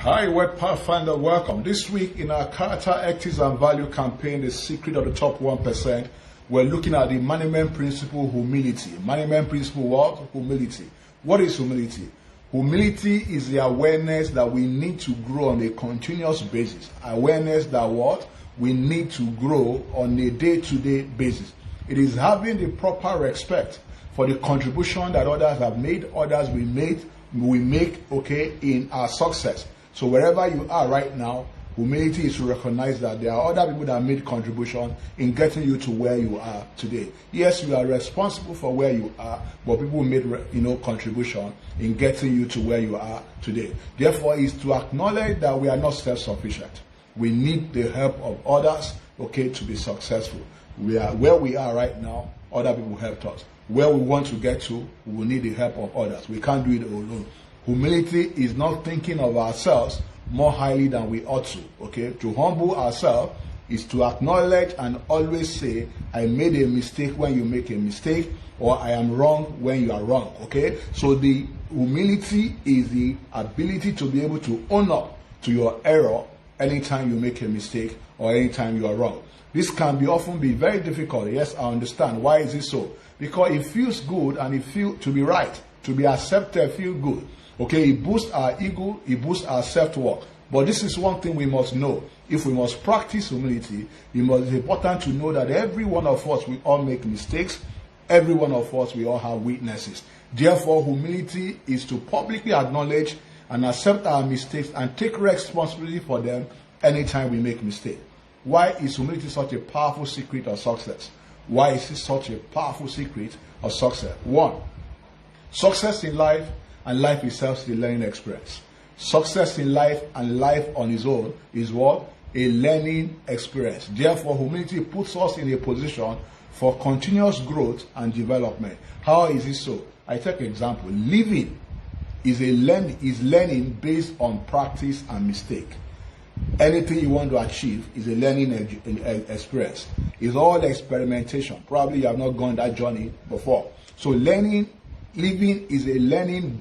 Hi, Web Pathfinder, welcome. This week in our Character, Ethics and Value campaign, The Secret of the Top 1%, we're looking at the management principle, humility. Management principle what? Humility. What is humility? Humility is the awareness that we need to grow on a continuous basis. Awareness that what? We need to grow on a day-to-day basis. It is having the proper respect for the contribution that others have made, others we make, okay, in our success. So wherever you are right now, humility is to recognize that there are other people that made contribution in getting you to where you are today. Yes, you are responsible for where you are, but people made contribution in getting you to where you are today. Therefore, it's to acknowledge that we are not self-sufficient. We need the help of others, okay, to be successful. We are where we are right now. Other people helped us. Where we want to get to, we will need the help of others. We can't do it alone. Humility is not thinking of ourselves more highly than we ought to. Okay, to humble ourselves is to acknowledge and always say, I made a mistake when you make a mistake, or I am wrong when you are wrong. Okay, so the humility is the ability to be able to own up to your error anytime you make a mistake or anytime you are wrong. This can often be very difficult. Yes, I understand. Why is it so? Because it feels good and it feels to be right, to be accepted, feel good. Okay, it boosts our ego, it boosts our self-worth. But this is one thing we must know. If we must practice humility, it's important to know that every one of us, we all make mistakes. Every one of us, we all have weaknesses. Therefore, humility is to publicly acknowledge and accept our mistakes and take responsibility for them anytime we make mistakes. Why is humility such a powerful secret of success? Why is it such a powerful secret of success? One, success in life and life itself is a learning experience. Success in life and life on its own is what? A learning experience. Therefore, humility puts us in a position for continuous growth and development. How is it so? I take an example. Living is learning based on practice and mistake. Anything you want to achieve is a learning experience. It's all experimentation. Probably you have not gone that journey before. So living is learning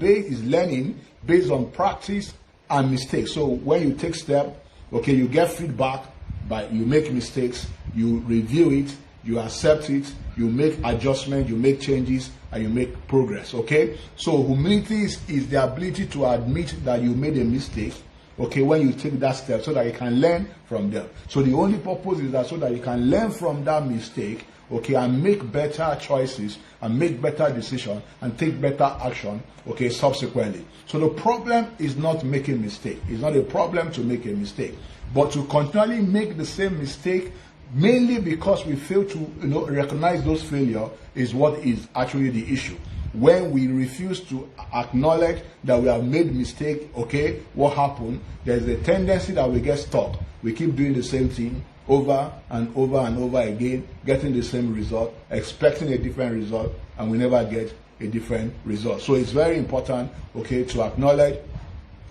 based on practice and mistakes. So when you take steps, okay, you get feedback, but you make mistakes, you review it, you accept it, you make adjustments, you make changes, and you make progress. Okay? So humility is the ability to admit that you made a mistake. Okay, when you take that step, so that you can learn from them. So the only purpose is that so that you can learn from that mistake, okay, and make better choices and make better decisions and take better action, okay, subsequently. So the problem is not making mistake. It's not a problem to make a mistake, but to continually make the same mistake, mainly because we fail to recognize those failures, is what is actually the issue. When we refuse to acknowledge that we have made mistake, okay, what happened? There's a tendency that we get stuck. We keep doing the same thing over and over and over again, getting the same result, expecting a different result, and we never get a different result. So it's very important, okay, to acknowledge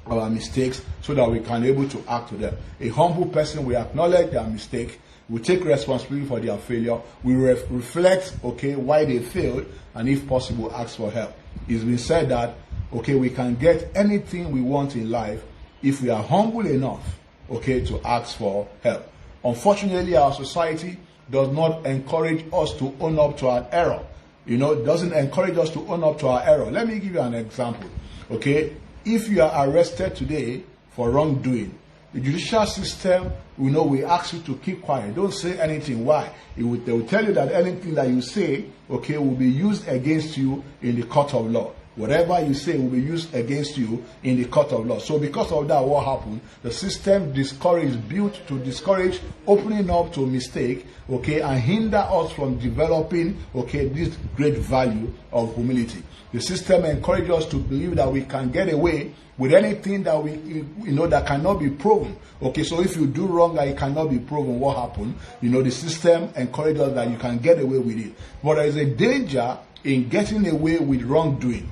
our mistakes so that we can be able to act to them. A humble person will acknowledge their mistake, we take responsibility for their failure, we reflect, okay, why they failed, and if possible, ask for help. It's been said that, okay, we can get anything we want in life if we are humble enough, okay, to ask for help. Unfortunately, our society does not encourage us to own up to our error. It doesn't encourage us to own up to our error. Let me give you an example, okay? If you are arrested today for wrongdoing, the judicial system, we ask you to keep quiet. Don't say anything. Why? They will tell you that anything that you say, okay, will be used against you in the court of law. Whatever you say will be used against you in the court of law. So because of that, what happened? The system built to discourage opening up to mistake, okay, and hinder us from developing, okay, this great value of humility. The system encourages us to believe that we can get away with anything that that cannot be proven. Okay, so if you do wrong and it cannot be proven, what happened? The system encourages us that you can get away with it. But there is a danger in getting away with wrongdoing.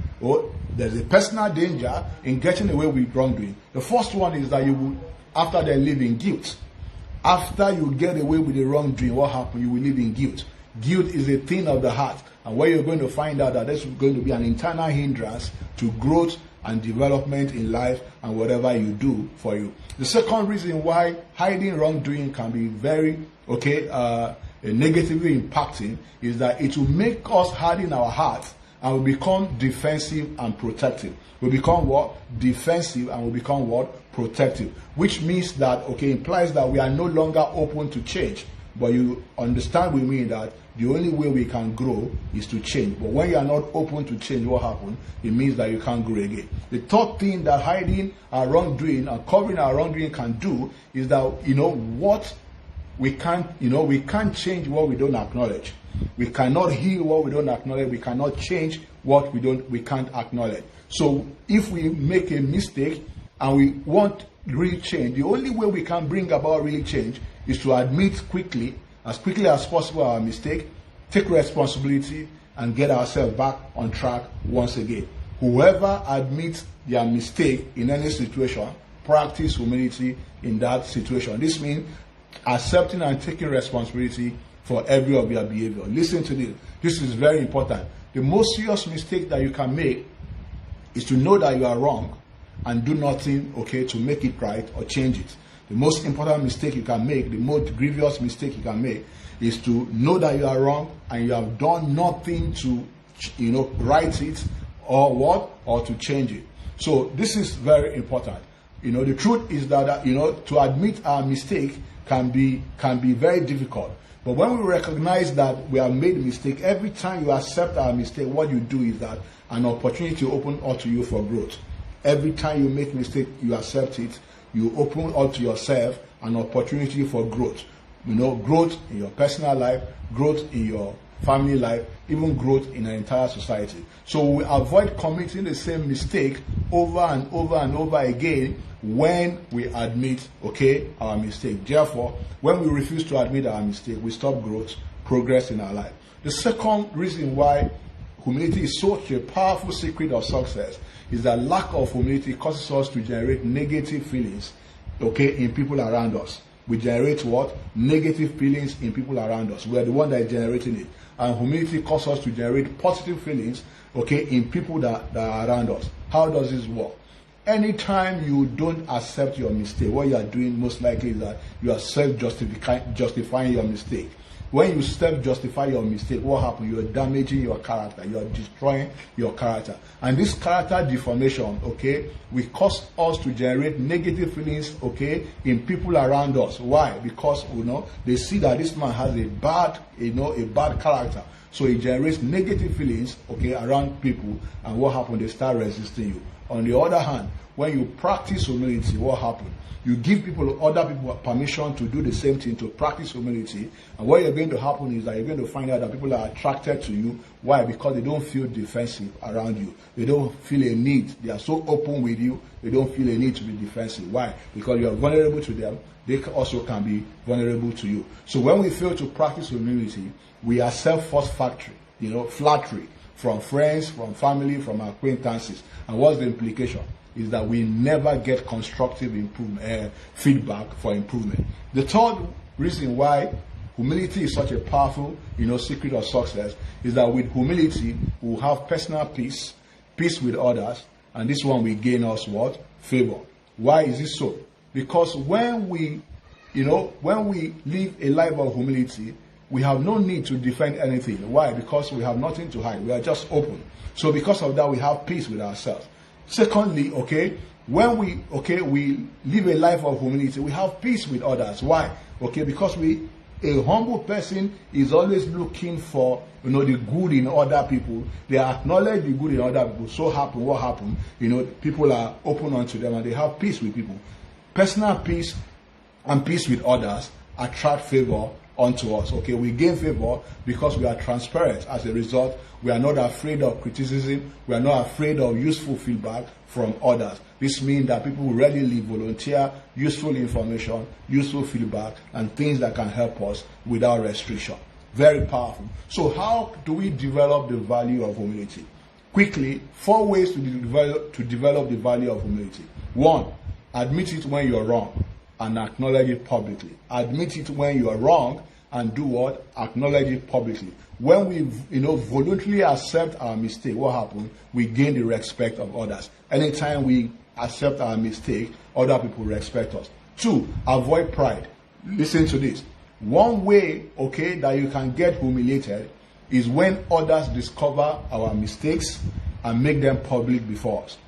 There's a personal danger in getting away with wrongdoing. The first one is that you will, after they live in guilt. After you get away with the wrongdoing, what happened? You will live in guilt. Guilt is a thing of the heart. And where you're going to find out that there's going to be an internal hindrance to growth and development in life and whatever you do for you. The second reason why hiding wrongdoing can be very, negatively impacting is that it will make us harden our hearts and we become defensive and protective. We become what? Defensive, and we become what? Protective. Which means that, implies that we are no longer open to change. But you understand with me that the only way we can grow is to change. But when you are not open to change, what happens? It means that you can't grow again. The third thing that hiding our wrongdoing and covering our wrongdoing can do is that, what we can't change what we don't acknowledge. We cannot heal what we don't acknowledge. We cannot change what we can't acknowledge. So if we make a mistake and we want real change, the only way we can bring about real change is to admit as quickly as possible our mistake, take responsibility, and get ourselves back on track once again. Whoever admits their mistake in any situation, practice humility in that situation. This means accepting and taking responsibility for every of your behavior. Listen to this. This is very important. The most serious mistake that you can make is to know that you are wrong and do nothing, to make it right or change it. The most important mistake you can make, the most grievous mistake you can make, is to know that you are wrong and you have done nothing to, right it or to change it. So this is very important. The truth is that, to admit our mistake can be very difficult. But when we recognize that we have made a mistake, every time you accept our mistake, what you do is that an opportunity opens up to you for growth. Every time you make a mistake, you accept it, you open up to yourself an opportunity for growth. Growth in your personal life, growth in your family life, even growth in an entire society. So we avoid committing the same mistake over and over and over again when we admit, our mistake. Therefore, when we refuse to admit our mistake, we stop progress in our life. The second reason why humility is such a powerful secret of success is that lack of humility causes us to generate negative feelings, in people around us. We generate what? Negative feelings in people around us. We are the one that is generating it. And humility causes us to generate positive feelings, in people that are around us. How does this work? Anytime you don't accept your mistake, what you are doing most likely is that you are self-justifying your mistake. When you self-justify your mistake, what happens? You are damaging your character. You are destroying your character. And this character deformation, will cause us to generate negative feelings, in people around us. Why? Because, they see that this man has a bad character. So it generates negative feelings, around people. And what happens? They start resisting you. On the other hand, when you practice humility, what happens? You give other people permission to do the same thing, to practice humility. And what you're going to happen is that you're going to find out that people are attracted to you. Why? Because they don't feel defensive around you. They don't feel a need. They are so open with you. They don't feel a need to be defensive. Why? Because you are vulnerable to them. They also can be vulnerable to you. So when we fail to practice humility, we are self-force flattery from friends, from family, from acquaintances. And what's the implication? Is that we never get constructive feedback for improvement. The third reason why humility is such a powerful, secret of success is that with humility, we'll have personal peace with others, and this one will gain us what? Favor. Why is this so? Because when we live a life of humility, we have no need to defend anything. Why? Because we have nothing to hide. We are just open. So because of that, we have peace with ourselves. Secondly, when we live a life of humility, we have peace with others. Why? Because a humble person is always looking for, the good in other people. They acknowledge the good in other people. So what happened? People are open unto them and they have peace with people. Personal peace and peace with others attract favor unto us. We gain favor because we are transparent. As a result, we are not afraid of criticism. We are not afraid of useful feedback from others. This means that people will readily volunteer useful information, useful feedback, and things that can help us without restriction. Very powerful. So how do we develop the value of humility? Quickly, 4 ways to develop the value of humility. 1, admit it when you're wrong and acknowledge it publicly. Admit it when you are wrong and do what? Acknowledge it publicly. When we, voluntarily accept our mistake, what happens? We gain the respect of others. Anytime we accept our mistake, other people respect us. 2, avoid pride. Listen to this. One way, that you can get humiliated is when others discover our mistakes and make them public before us.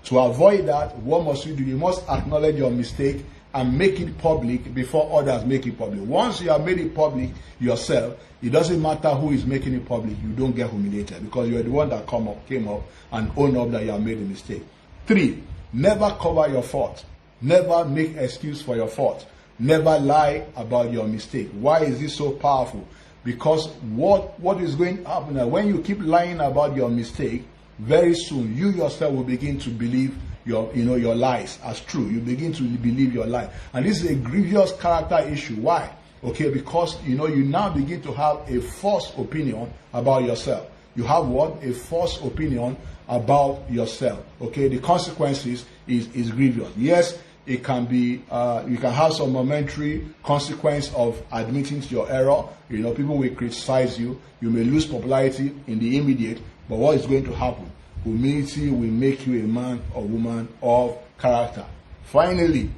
To avoid that, what must you do? You must acknowledge your mistake and make it public before others make it public. Once you have made it public yourself, it doesn't matter who is making it public, you don't get humiliated because you're the one that came up and own up that you have made a mistake. 3, never cover your fault. Never make excuse for your fault. Never lie about your mistake. Why is this so powerful? Because what is going to happen now, when you keep lying about your mistake, very soon you yourself will begin to believe your lies as true. You begin to believe your lie. And this is a grievous character issue. Why? Because you now begin to have a false opinion about yourself. You have what? A false opinion about yourself. The consequences is grievous. Yes, it can be, you can have some momentary consequence of admitting to your error. People will criticize you. You may lose popularity in the immediate, but what is going to happen? Humility will make you a man or woman of character. Finally,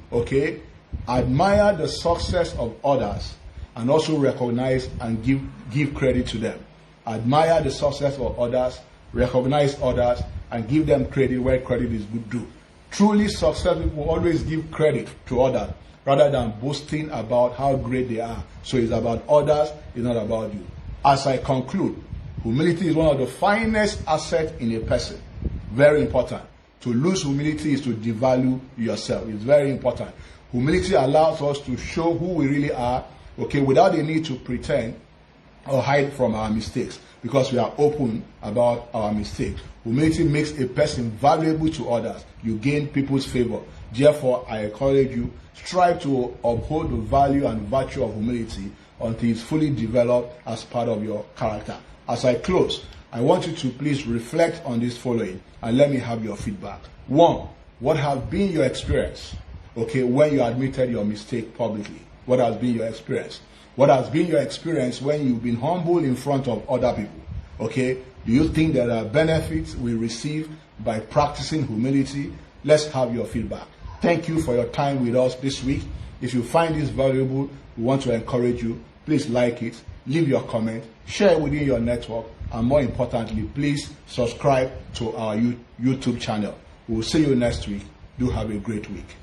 admire the success of others and also recognize and give credit to them. Admire the success of others, recognize others, and give them credit where credit is due. Truly successful people always give credit to others rather than boasting about how great they are. So it's about others, it's not about you. As I conclude, humility is one of the finest assets in a person. Very important. To lose humility is to devalue yourself. It's very important. Humility allows us to show who we really are, without the need to pretend or hide from our mistakes, because we are open about our mistakes. Humility makes a person valuable to others. You gain people's favor. Therefore, I encourage you, strive to uphold the value and virtue of humility until it's fully developed as part of your character. As I close, I want you to please reflect on this following and let me have your feedback. 1, what has been your experience, when you admitted your mistake publicly? What has been your experience? What has been your experience when you've been humble in front of other people? Do you think there are benefits we receive by practicing humility? Let's have your feedback. Thank you for your time with us this week. If you find this valuable, we want to encourage you. Please like it, leave your comment, share it within your network, and more importantly, please subscribe to our YouTube channel. We'll see you next week. Do have a great week.